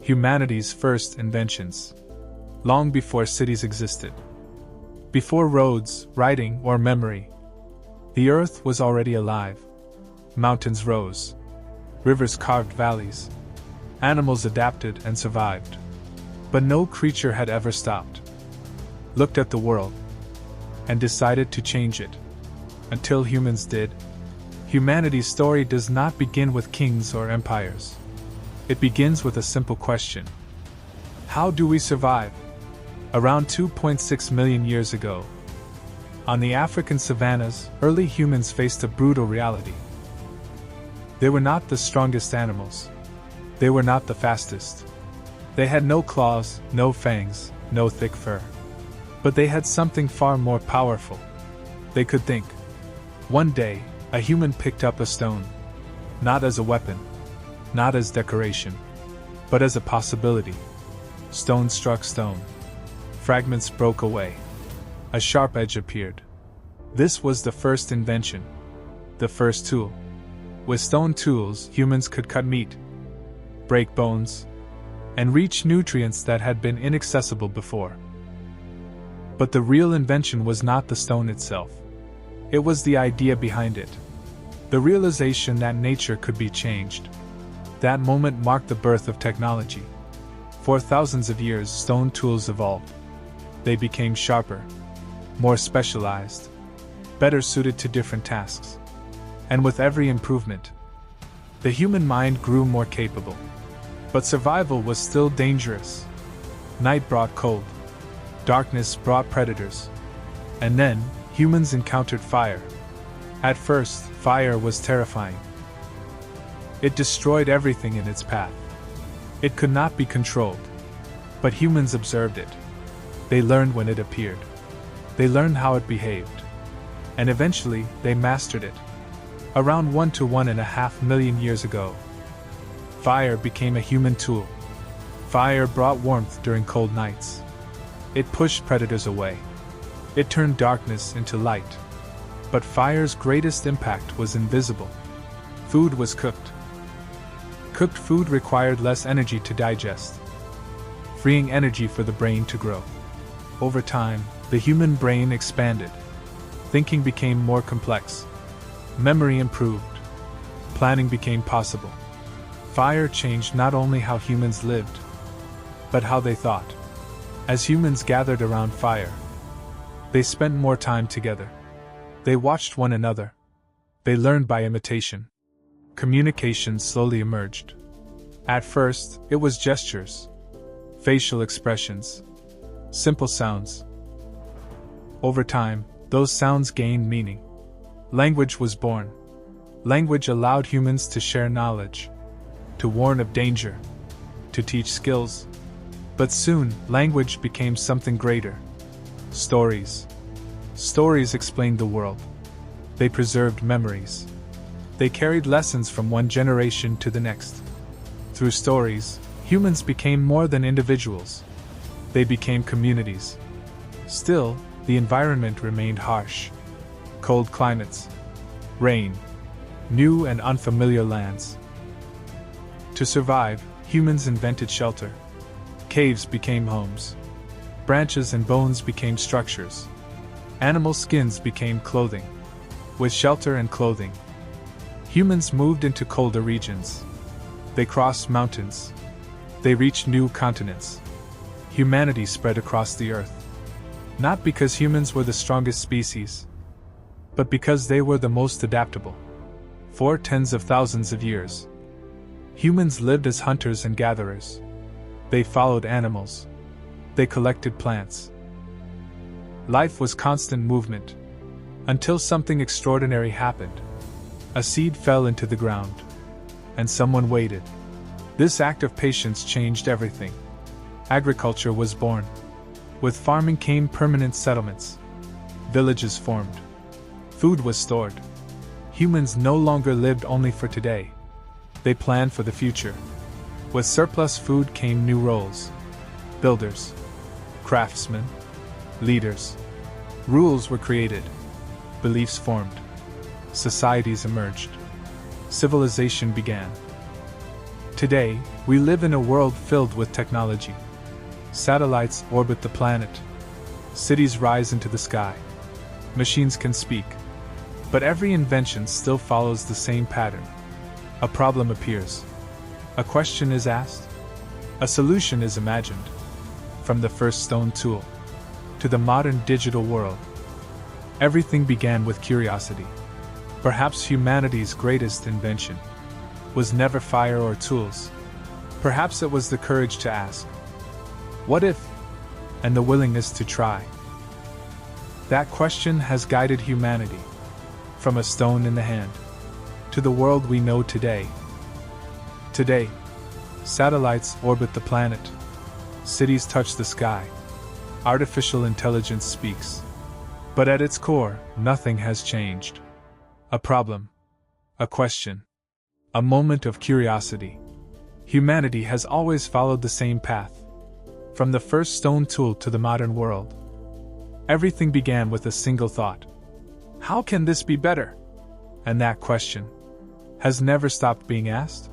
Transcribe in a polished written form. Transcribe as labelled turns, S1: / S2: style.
S1: humanity's first inventions. Long before cities existed. Before roads, writing, or memory. The earth was already alive. Mountains rose. Rivers carved valleys. Animals adapted and survived. But no creature had ever stopped, looked at the world, and decided to change it. Until humans did. Humanity's story does not begin with kings or empires. It begins with a simple question. How do we survive? Around 2.6 million years ago, on the African savannas, early humans faced a brutal reality. They were not the strongest animals. They were not the fastest. They had no claws, no fangs, no thick fur. But they had something far more powerful. They could think. One day, a human picked up a stone. Not as a weapon. Not as decoration. But as a possibility. Stone struck stone. Fragments broke away. A sharp edge appeared. This was the first invention. The first tool. With stone tools, humans could cut meat, break bones, and reach nutrients that had been inaccessible before. But the real invention was not the stone itself. It was the idea behind it. The realization that nature could be changed. That moment marked the birth of technology. For thousands of years, stone tools evolved. They became sharper, more specialized, better suited to different tasks. And with every improvement, the human mind grew more capable. But survival was still dangerous. Night brought cold. Darkness brought predators. And then, humans encountered fire. At first, fire was terrifying. It destroyed everything in its path. It could not be controlled. But humans observed it. They learned when it appeared. They learned how it behaved. And eventually, they mastered it. Around 1 to 1.5 million years ago, fire became a human tool. Fire brought warmth during cold nights. It pushed predators away. It turned darkness into light. But fire's greatest impact was invisible. Food was cooked. Cooked food required less energy to digest, freeing energy for the brain to grow. Over time, the human brain expanded. Thinking became more complex. Memory improved. Planning became possible. Fire changed not only how humans lived, but how they thought. As humans gathered around fire, they spent more time together. They watched one another. They learned by imitation. Communication slowly emerged. At first, it was gestures, facial expressions, simple sounds. Over time, those sounds gained meaning. Language was born. Language allowed humans to share knowledge, to warn of danger, to teach skills. But soon, language became something greater. Stories. Stories explained the world. They preserved memories. They carried lessons from one generation to the next. Through stories, humans became more than individuals. They became communities. Still, the environment remained harsh. Cold climates, rain, new and unfamiliar lands. To survive, humans invented shelter. Caves became homes. Branches and bones became structures. Animal skins became clothing. With shelter and clothing, humans moved into colder regions. They crossed mountains. They reached new continents. Humanity spread across the earth. Not because humans were the strongest species, but because they were the most adaptable. For tens of thousands of years, humans lived as hunters and gatherers. They followed animals. They collected plants. Life was constant movement, until something extraordinary happened. A seed fell into the ground, and someone waited. This act of patience changed everything. Agriculture was born. With farming came permanent settlements. Villages formed. Food was stored. Humans no longer lived only for today. They planned for the future. With surplus food came new roles. Builders, craftsmen, leaders. Rules were created. Beliefs formed. Societies emerged. Civilization began. Today, we live in a world filled with technology. Satellites orbit the planet. Cities rise into the sky. Machines can speak. But every invention still follows the same pattern. A problem appears. A question is asked. A solution is imagined. From the first stone tool to the modern digital world, everything began with curiosity. Perhaps humanity's greatest invention was never fire or tools. Perhaps it was the courage to ask, what if? And the willingness to try. That question has guided humanity, from a stone in the hand to the world we know today. Today, satellites orbit the planet. Cities touch the sky. Artificial intelligence speaks. But at its core, nothing has changed. A problem. A question. A moment of curiosity. Humanity has always followed the same path. From the first stone tool to the modern world, everything began with a single thought. How can this be better? And that question has never stopped being asked.